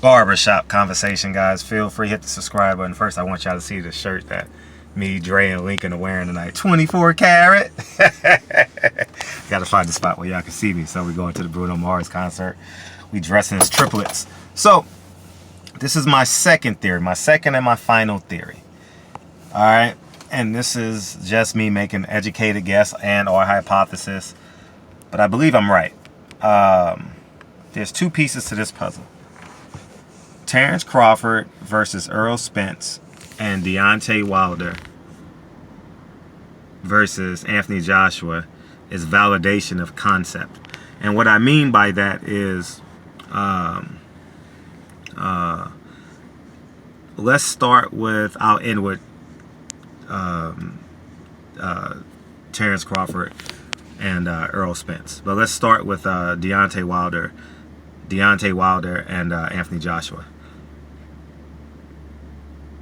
barbershop conversation, guys. Feel free, hit the subscribe button. First, I want y'all to see the shirt that me, Dre, and Lincoln are wearing tonight. 24 karat. Gotta find the spot where y'all can see me. So we're going to the Bruno Mars concert. We dressing as triplets. So this is my second theory, my second and my final theory. All right, and this is just me making an educated guess and or hypothesis, but I believe I'm right. There's two pieces to this puzzle. Terrence Crawford versus Earl Spence and Deontay Wilder versus Anthony Joshua is validation of concept. And what I mean by that is let's start with, I'll end with Terrence Crawford and Earl Spence. But let's start with Deontay Wilder and Anthony Joshua.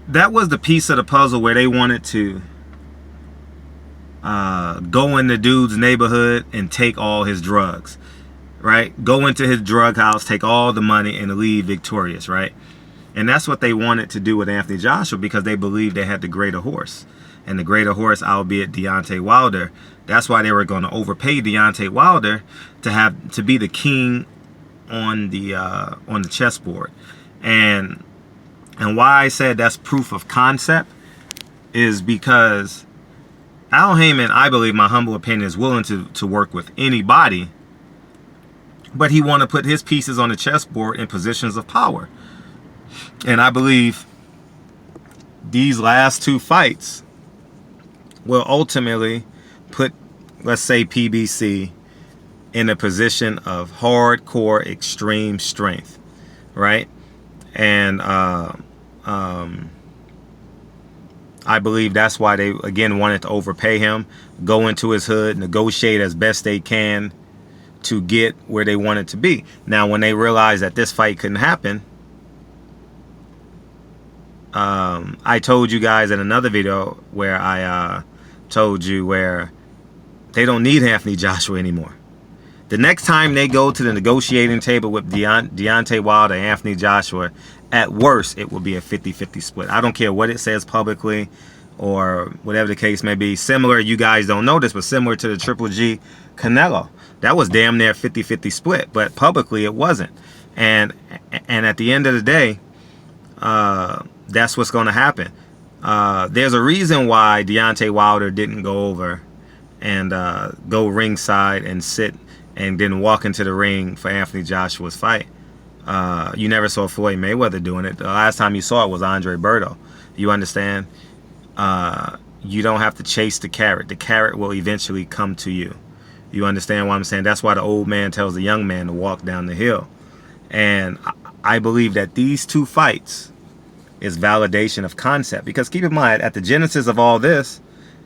That was the piece of the puzzle where they wanted to go in the dude's neighborhood and take all his drugs, right? Go into his drug house, take all the money, and leave victorious, right? And that's what they wanted to do with Anthony Joshua because they believed they had the greater horse. And the greater horse, albeit Deontay Wilder, that's why they were going to overpay Deontay Wilder to be the king on the chessboard. And why I said that's proof of concept is because Al Haymon, I believe, my humble opinion, is willing to work with anybody, but he want to put his pieces on the chessboard in positions of power. And I believe these last two fights will ultimately put, let's say, PBC in a position of hardcore extreme strength, right? And I believe that's why they, again, wanted to overpay him, go into his hood, negotiate as best they can to get where they wanted to be. Now, when they realized that this fight couldn't happen, I told you guys in another video where I told you where they don't need Anthony Joshua anymore. The next time they go to the negotiating table with Deontay Wilder and Anthony Joshua, at worst, it will be a 50-50 split. I don't care what it says publicly or whatever the case may be. Similar, you guys don't know this, but similar to the Triple G Canelo. That was damn near 50-50 split, but publicly it wasn't. And at the end of the day, that's what's going to happen. There's a reason why Deontay Wilder didn't go over and go ringside and sit and then walk into the ring for Anthony Joshua's fight. You never saw Floyd Mayweather doing it. The last time you saw it was Andre Berto. You understand? You don't have to chase the carrot. The carrot will eventually come to you. You understand what I'm saying? That's why the old man tells the young man to walk down the hill. And I believe that these two fights is validation of concept. Because keep in mind, at the genesis of all this,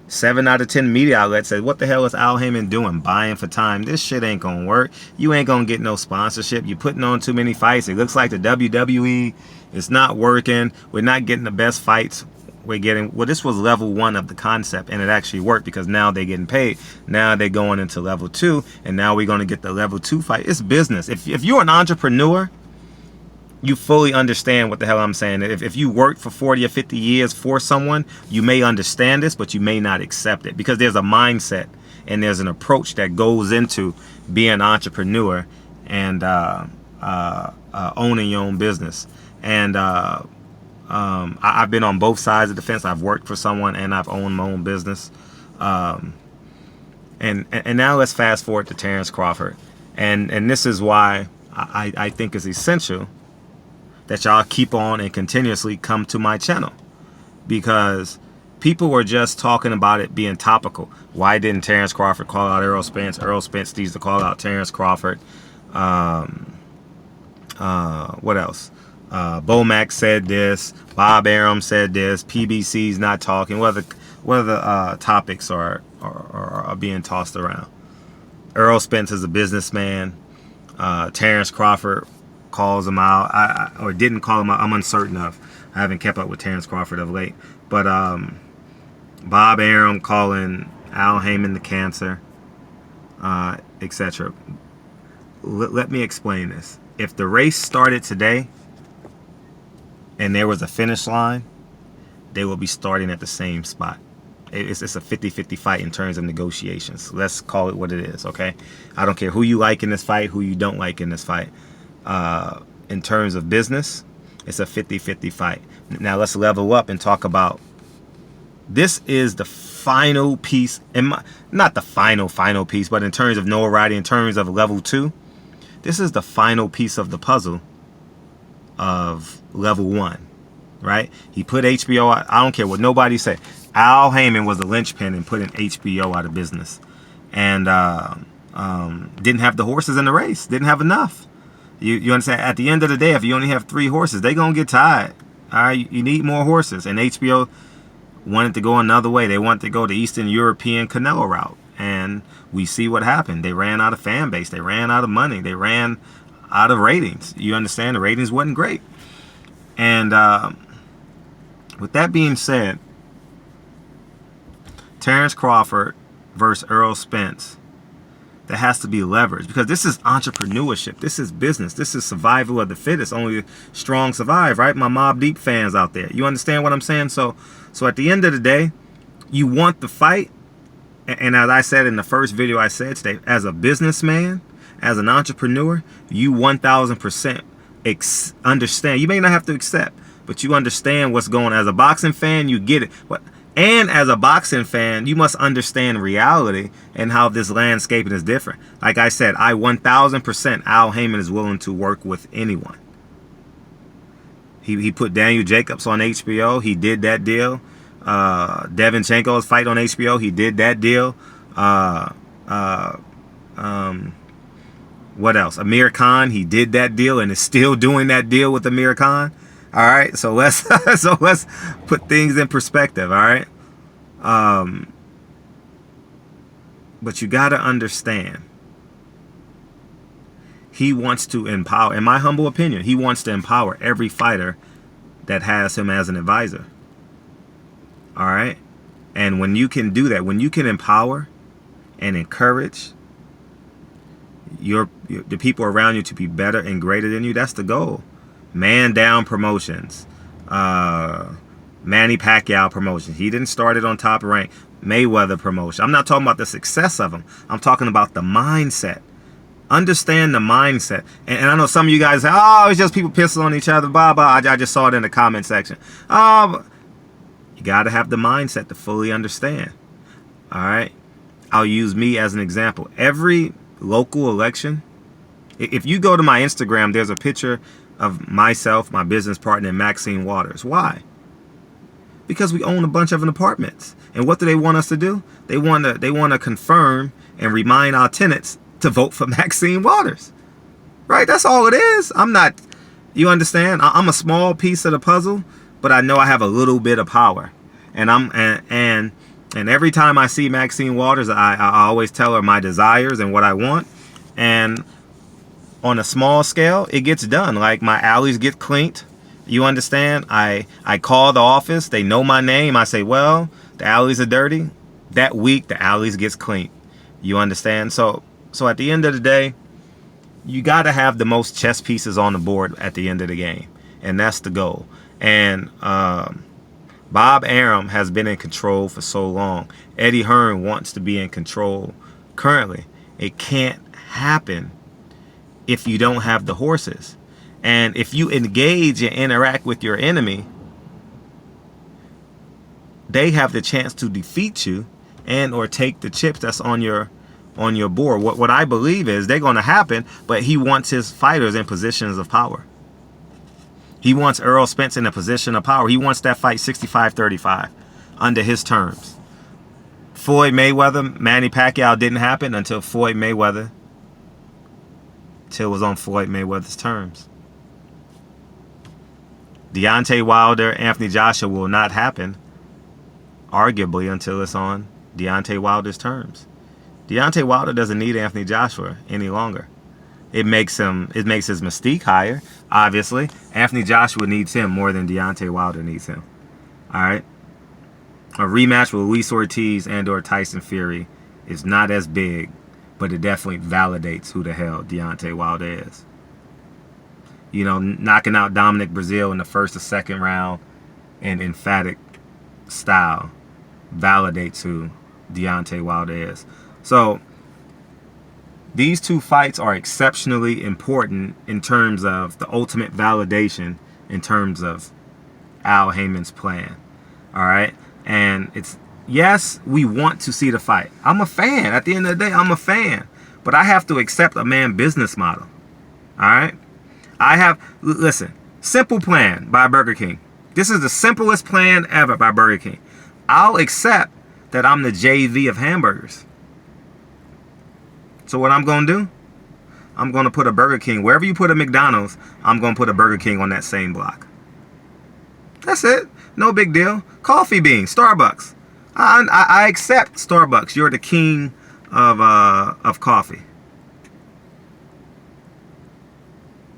7 out of 10 media outlets said, what the hell is Al Haymon doing? Buying for time. This shit ain't gonna work. You ain't gonna get no sponsorship. You're putting on too many fights. It looks like the WWE is not working. We're not getting the best fights. We're getting, well, this was level 1 of the concept, and it actually worked because now they're getting paid. Now they're going into level 2, and now we're gonna get the level 2 fight. It's business. If you're an entrepreneur, you fully understand what the hell I'm saying. If you worked for 40 or 50 years for someone, you may understand this, but you may not accept it because there's a mindset and there's an approach that goes into being an entrepreneur and owning your own business. And I've been on both sides of the fence. I've worked for someone and I've owned my own business. And now let's fast forward to Terrence Crawford. And this is why I think it's essential that y'all keep on and continuously come to my channel, because people were just talking about it being topical. Why didn't Terrence Crawford call out Earl Spence? Earl Spence needs to call out Terrence Crawford. What else? Bomac said this. Bob Arum said this. PBC's not talking. What other topics are being tossed around? Earl Spence is a businessman. Terrence Crawford calls him out, or didn't call him out. I'm uncertain of. I haven't kept up with Terrence Crawford of late. But Bob Arum calling Al Haymon the cancer, etc. Let me explain this. If the race started today, and there was a finish line, they will be starting at the same spot. It's a 50-50 fight in terms of negotiations. Let's call it what it is, okay? I don't care who you like in this fight, who you don't like in this fight. In terms of business, it's a 50-50 fight. Now let's level up and talk about, this is the final piece, not the final piece, but in terms of notoriety, in terms of level 2, this is the final piece of the puzzle of level 1, right? He put HBO out. I don't care what nobody say. Al Haymon was the linchpin in putting HBO out of business, and didn't have the horses in the race. Didn't have enough. You understand? At the end of the day, if you only have 3 horses, they gonna get tired. All right, you need more horses, and HBO wanted to go another way. They wanted to go the Eastern European Canelo route, and we see what happened. They ran out of fan base. They ran out of money. They ran out of ratings. You understand? The ratings wasn't great. And with that being said, Terrence Crawford versus Earl Spence, there has to be leverage, because this is entrepreneurship. This is business. This is survival of the fittest. Only strong survive, right? My Mobb Deep fans out there. You understand what I'm saying? So at the end of the day, you want the fight. And as I said in the first video I said today, as a businessman, as an entrepreneur, you 1000% understand. You may not have to accept, but you understand what's going on. As a boxing fan, you get it. And as a boxing fan, you must understand reality and how this landscape is different. Like I said, I 1000% Al Haymon is willing to work with anyone. He put Daniel Jacobs on HBO. He did that deal. Devin Chenko's fight on HBO. He did that deal. What else? Amir Khan. He did that deal and is still doing that deal with Amir Khan. All right, so let's put things in perspective. All right, but you got to understand, he wants to empower. In my humble opinion, he wants to empower every fighter that has him as an advisor. All right, and when you can do that, when you can empower and encourage the people around you to be better and greater than you, that's the goal. Man Down Promotions, Manny Pacquiao Promotions. He didn't start it on Top Rank. Mayweather Promotion. I'm not talking about the success of him. I'm talking about the mindset. Understand the mindset. And I know some of you guys say, oh, it's just people pissing on each other, blah, blah. I just saw it in the comment section. You got to have the mindset to fully understand. All right? I'll use me as an example. Every local election, if you go to my Instagram, there's a picture of myself, my business partner, and Maxine Waters. Why? Because we own a bunch of apartments. And what do they want us to do? They want to confirm and remind our tenants to vote for Maxine Waters. Right? That's all it is. I'm not, you understand? I'm a small piece of the puzzle, but I know I have a little bit of power. And and every time I see Maxine Waters, I always tell her my desires and what I want. And on a small scale, it gets done. Like my alleys get cleaned. You understand? I call the office. They know my name. I say, well, the alleys are dirty. That week, the alleys gets cleaned. You understand? So at the end of the day, you got to have the most chess pieces on the board at the end of the game. And that's the goal. And Bob Arum has been in control for so long. Eddie Hearn wants to be in control currently. It can't happen if you don't have the horses. And if you engage and interact with your enemy, they have the chance to defeat you and or take the chips that's on your board. What I believe is they're going to happen, but he wants his fighters in positions of power. He wants Earl Spence in a position of power. He wants that fight 65-35 under his terms. Floyd Mayweather, Manny Pacquiao didn't happen until Floyd Mayweather, till it was on Floyd Mayweather's terms. Deontay Wilder, Anthony Joshua will not happen, arguably, until it's on Deontay Wilder's terms. Deontay Wilder doesn't need Anthony Joshua any longer. It makes his mystique higher, obviously. Anthony Joshua needs him more than Deontay Wilder needs him. All right? A rematch with Luis Ortiz and or Tyson Fury is not as big, but it definitely validates who the hell Deontay Wilder is. You know, knocking out Dominic Breazeale in the first or second round in emphatic style validates who Deontay Wilder is. So these two fights are exceptionally important in terms of the ultimate validation in terms of Al Haymon's plan. All right. And it's, yes, we want to see the fight. I'm a fan. At the end of the day, I'm a fan. But I have to accept a man business model. All right. Listen, simple plan by Burger King. This is the simplest plan ever by Burger King. I'll accept that I'm the JV of hamburgers. So what I'm going to do, I'm going to put a Burger King. Wherever you put a McDonald's, I'm going to put a Burger King on that same block. That's it. No big deal. Coffee bean, Starbucks. I accept Starbucks. You're the king of coffee.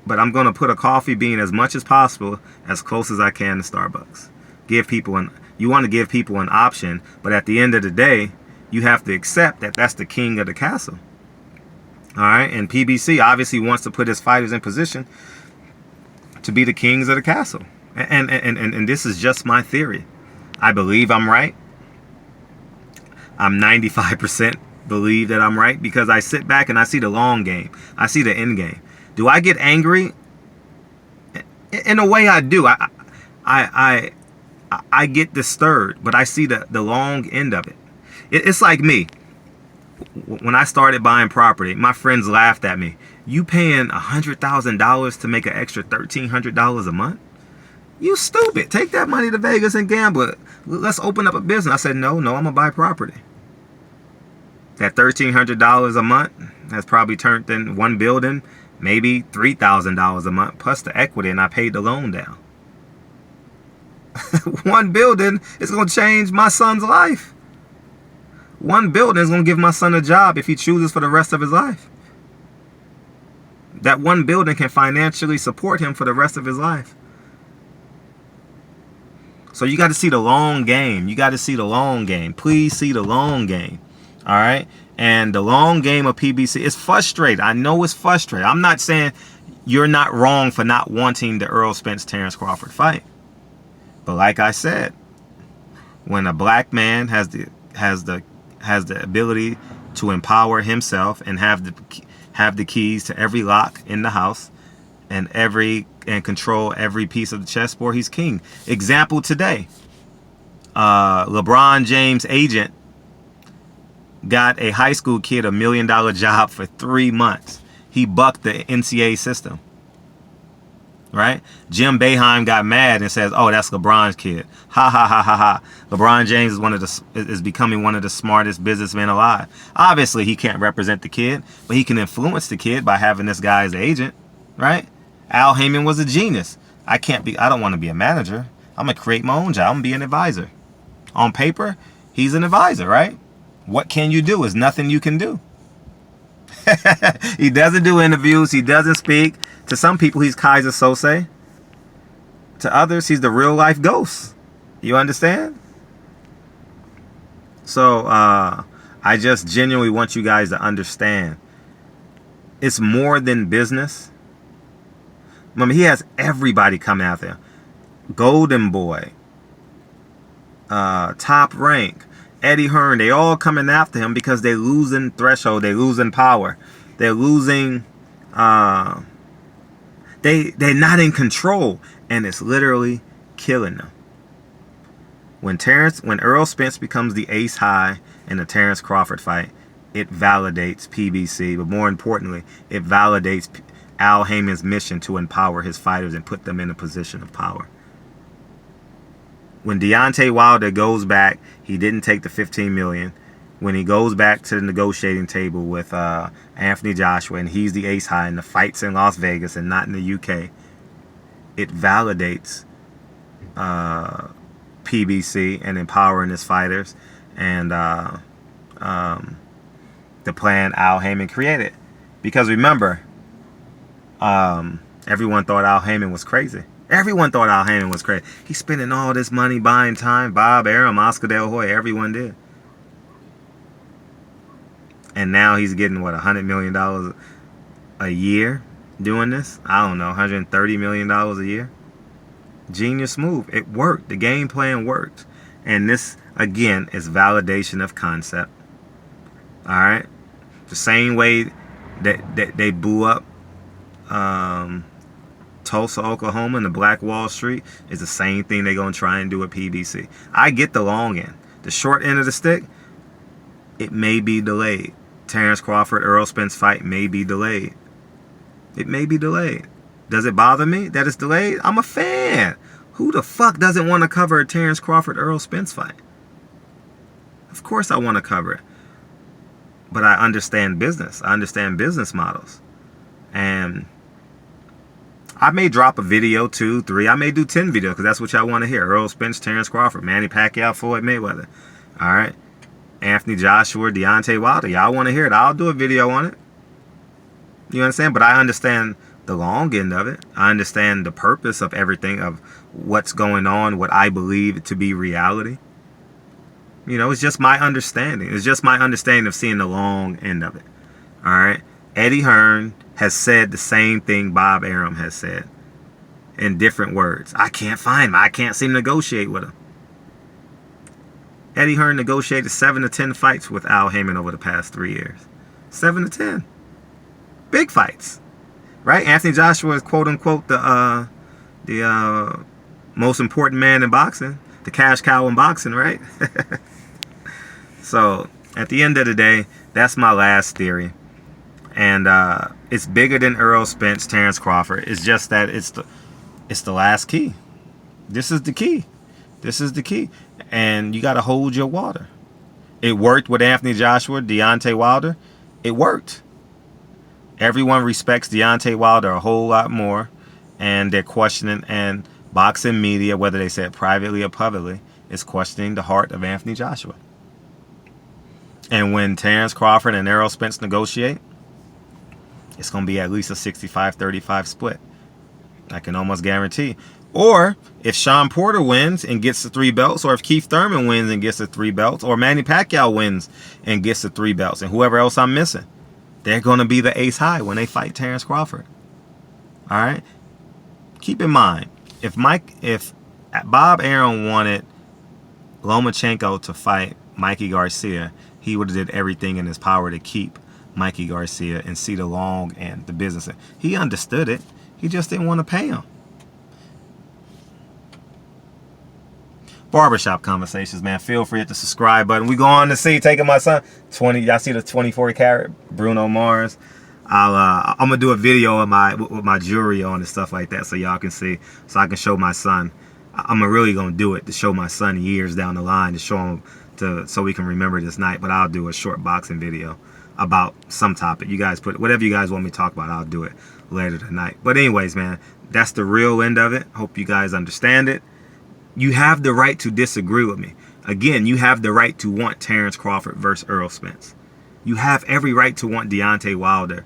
But I'm going to put a coffee bean as much as possible, as close as I can to Starbucks. You want to give people an option, but at the end of the day, you have to accept that that's the king of the castle. All right, and PBC obviously wants to put his fighters in position to be the kings of the castle. And this is just my theory. I believe I'm right. I'm 95% believe that I'm right because I sit back and I see the long game. I see the end game. Do I get angry? In a way, I do. I get disturbed, but I see the long end of it. It's like me. When I started buying property, my friends laughed at me. You paying $100,000 to make an extra $1,300 a month? You stupid. Take that money to Vegas and gamble. Let's open up a business. I said, no, I'm going to buy property. That $1,300 a month has probably turned in one building, maybe $3,000 a month, plus the equity, and I paid the loan down. One building is going to change my son's life. One building is going to give my son a job if he chooses for the rest of his life. That one building can financially support him for the rest of his life. So you got to see the long game. You got to see the long game. Please see the long game. All right. And the long game of PBC is frustrating. I know it's frustrating. I'm not saying you're not wrong for not wanting the Errol Spence Terence Crawford fight. But like I said, when a black man has the ability to empower himself and have the keys to every lock in the house and control every piece of the chessboard, he's king. Example today, LeBron James' agent got a high school kid a $1 million job for 3 months. He bucked the NCAA system. Right? Jim Boeheim got mad and says, "Oh, that's LeBron's kid." Ha ha ha ha ha. LeBron James is becoming one of the smartest businessmen alive. Obviously, he can't represent the kid, but he can influence the kid by having this guy as an agent. Right? Al Haymon was a genius. I don't want to be a manager. I'm gonna create my own job. I'm gonna be an advisor. On paper, he's an advisor, right? What can you do? Is nothing you can do. He doesn't do interviews. He doesn't speak. To some people, he's Kaiser Sose. To others, he's the real life ghost. You understand? So I just genuinely want you guys to understand. It's more than business. Remember, he has everybody coming out there. Golden Boy, Top Rank, Eddie Hearn, they all coming after him because they're losing threshold, they're losing power, they're losing, they're not in control, and it's literally killing them. When Errol Spence becomes the ace high in the Terence Crawford fight, it validates PBC, but more importantly, it validates Al Haymon's mission to empower his fighters and put them in a position of power. When Deontay Wilder goes back, he didn't take the $15 million. When he goes back to the negotiating table with Anthony Joshua, and he's the ace high, and the fight's in Las Vegas and not in the UK, it validates PBC and empowering his fighters and the plan Al Haymon created. Because remember, everyone thought Al Haymon was crazy. Everyone thought Al Haymon was crazy. He's spending all this money buying time. Bob Arum, Oscar De La Hoya, everyone did. And now he's getting, what, $100 million a year doing this. I don't know, $130 million a year. Genius move. It worked. The game plan worked. And this, again, is validation of concept. All right? The same way that they blew up Tulsa, Oklahoma, and the Black Wall Street is the same thing they're going to try and do at PBC. I get the long end. The short end of the stick, it may be delayed. Terrence Crawford, Errol Spence fight may be delayed. It may be delayed. Does it bother me that it's delayed? I'm a fan. Who the fuck doesn't want to cover a Terrence Crawford, Errol Spence fight? Of course I want to cover it. But I understand business. I understand business models. And I may drop a video, 2, 3. I may do 10 videos because that's what y'all want to hear. Errol Spence, Terrence Crawford, Manny Pacquiao, Floyd Mayweather. All right. Anthony Joshua, Deontay Wilder. Y'all want to hear it. I'll do a video on it. You understand? But I understand the long end of it. I understand the purpose of everything, of what's going on, what I believe to be reality. You know, it's just my understanding. It's just my understanding of seeing the long end of it. All right. Eddie Hearn has said the same thing Bob Arum has said in different words. I can't find him. I can't seem to negotiate with him. Eddie Hearn negotiated 7 to 10 fights with Al Haymon over the past 3 years. 7 to 10. Big fights. Right? Anthony Joshua is quote unquote the most important man in boxing. The cash cow in boxing, right? So at the end of the day, that's my last theory. And it's bigger than Errol Spence, Terrence Crawford. It's just that it's the last key. This is the key. This is the key. And you got to hold your water. It worked with Anthony Joshua, Deontay Wilder. It worked. Everyone respects Deontay Wilder a whole lot more. And they're questioning, and boxing media, whether they say it privately or publicly, is questioning the heart of Anthony Joshua. And when Terrence Crawford and Errol Spence negotiate, it's going to be at least a 65-35 split. I can almost guarantee. Or if Sean Porter wins and gets the 3 belts, or if Keith Thurman wins and gets the 3 belts, or Manny Pacquiao wins and gets the 3 belts, and whoever else I'm missing, they're going to be the ace high when they fight Terrence Crawford. All right? Keep in mind, if Bob Arum wanted Lomachenko to fight Mikey Garcia, he would have did everything in his power to keep Mikey Garcia and see the long end, the business end. He understood it. He just didn't want to pay him. Barbershop Conversations, man. Feel free to hit the subscribe button. We go on to see, taking my son, 20, y'all see the 24 karat Bruno Mars. I'm gonna do a video of with my jewelry on and stuff like that, so y'all can see, so I can show my son. I'm really gonna do it to show my son years down the line, to show him, so we can remember this night. But I'll do a short boxing video about some topic. You guys put whatever you guys want me to talk about. I'll do it later tonight. But anyways, man, that's the real end of it. Hope you guys understand it. You have the right to disagree with me. Again, you have the right to want Terrence Crawford versus Errol Spence. You have every right to want Deontay Wilder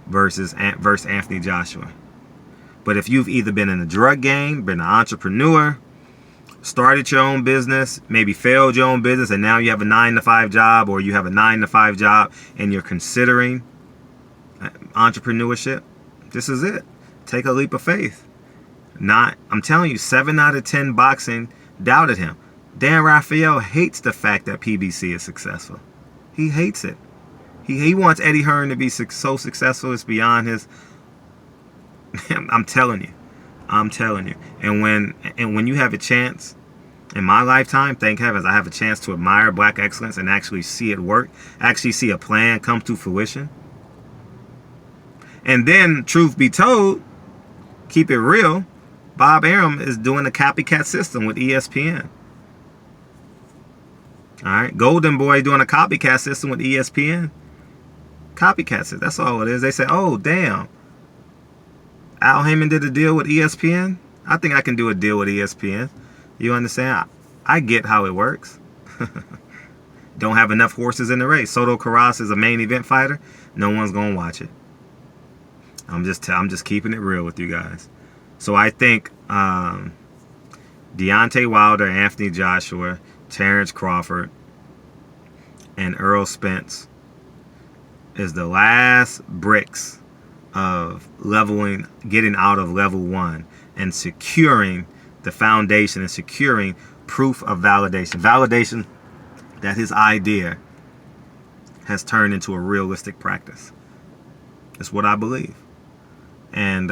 versus Anthony Joshua. But if you've either been in the drug game, been an entrepreneur, started your own business, maybe failed your own business, and now you have a 9-to-5 job, or you have a 9-to-5 job and you're considering entrepreneurship, this is it. Take a leap of faith. I'm telling you, 7 out of 10 boxing doubted him. Dan Rafael hates the fact that PBC is successful. He hates it. He wants Eddie Hearn to be so successful it's beyond his. I'm telling you. And when you have a chance, in my lifetime, thank heavens, I have a chance to admire black excellence and actually see it work, actually see a plan come to fruition. And then, truth be told, keep it real, Bob Arum is doing a copycat system with ESPN. All right, Golden Boy doing a copycat system with ESPN. Copycat system, that's all it is. They say, oh, damn, Al Haymon did a deal with ESPN. I think I can do a deal with ESPN. You understand? I get how it works. Don't have enough horses in the race. Soto Carras is a main event fighter. No one's going to watch it. I'm just keeping it real with you guys. So I think Deontay Wilder, Anthony Joshua, Terrence Crawford, and Errol Spence is the last bricks of getting out of level 1 and securing the foundation and securing proof of validation. Validation that his idea has turned into a realistic practice. That's what I believe. And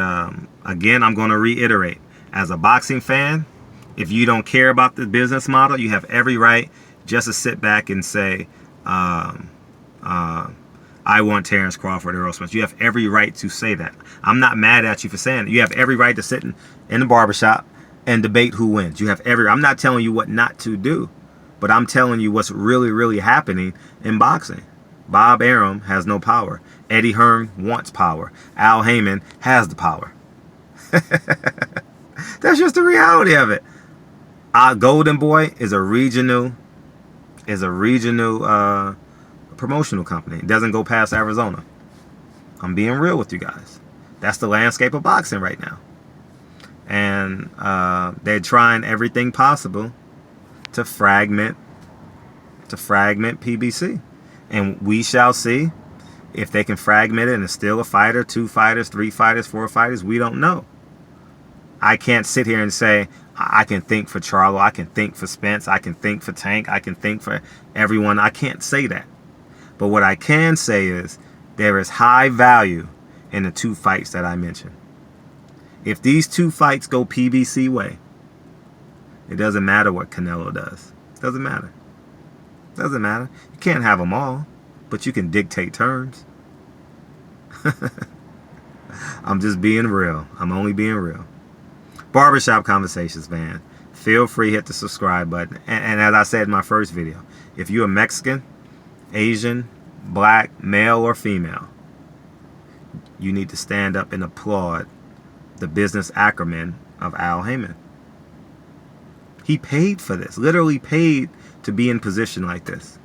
again, I'm going to reiterate, as a boxing fan, if you don't care about the business model, you have every right just to sit back and say, I want Terrence Crawford or Earl Spence. You have every right to say that. I'm not mad at you for saying it. You have every right to sit in the barbershop and debate who wins. You have I'm not telling you what not to do, but I'm telling you what's really, really happening in boxing. Bob Arum has no power. Eddie Hearn wants power. Al Haymon has the power. That's just the reality of it. Golden Boy is a regional promotional company. It doesn't go past Arizona. I'm being real with you guys. That's the landscape of boxing right now. And they're trying everything possible to fragment PBC. And we shall see if they can fragment it and it's still a fighter, 2 fighters, 3 fighters, 4 fighters. We don't know. I can't sit here and say I can think for Charlo, I can think for Spence, I can think for Tank, I can think for everyone. I can't say that. But what I can say is there is high value in the 2 fights that I mentioned. If these 2 fights go PBC way, it doesn't matter what Canelo does. It doesn't matter. It doesn't matter. You can't have them all, but you can dictate terms. I'm just being real. I'm only being real. Barbershop Conversations, man. Feel free, hit the subscribe button. And as I said in my first video, if you're a Mexican, Asian, black, male or female, you need to stand up and applaud the business acumen of Al Haymon. He paid for this, literally paid to be in position like this.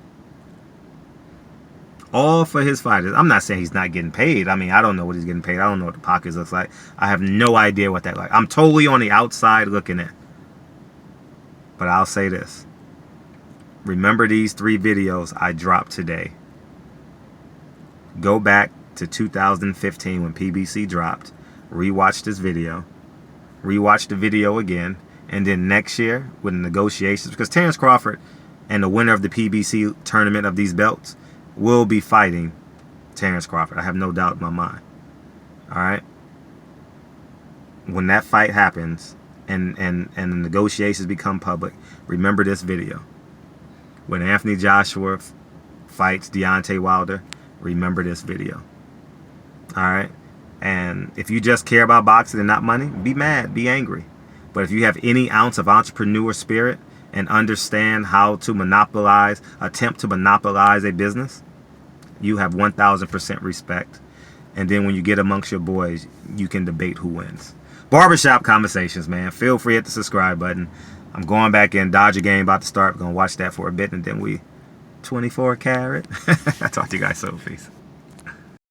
All for his fighters. I'm not saying he's not getting paid. I mean, I don't know what he's getting paid. I don't know what the pockets looks like. I have no idea what that like. I'm totally on the outside looking in. But I'll say this. Remember these 3 videos I dropped today. Go back to 2015 when PBC dropped. Rewatch this video. Rewatch the video again. And then next year, with the negotiations, because Terrence Crawford and the winner of the PBC tournament of these belts will be fighting Terrence Crawford. I have no doubt in my mind. All right? When that fight happens and the negotiations become public, remember this video. When Anthony Joshua fights Deontay Wilder, remember this video. All right? And if you just care about boxing and not money, be mad, be angry. But if you have any ounce of entrepreneur spirit and understand how to attempt to monopolize a business, you have 1,000% respect. And then when you get amongst your boys, you can debate who wins. Barbershop Conversations, man. Feel free to hit the subscribe button. I'm going back in. Dodger game about to start. We're going to watch that for a bit. And then 24 karat. I'll talk to you guys soon. Peace.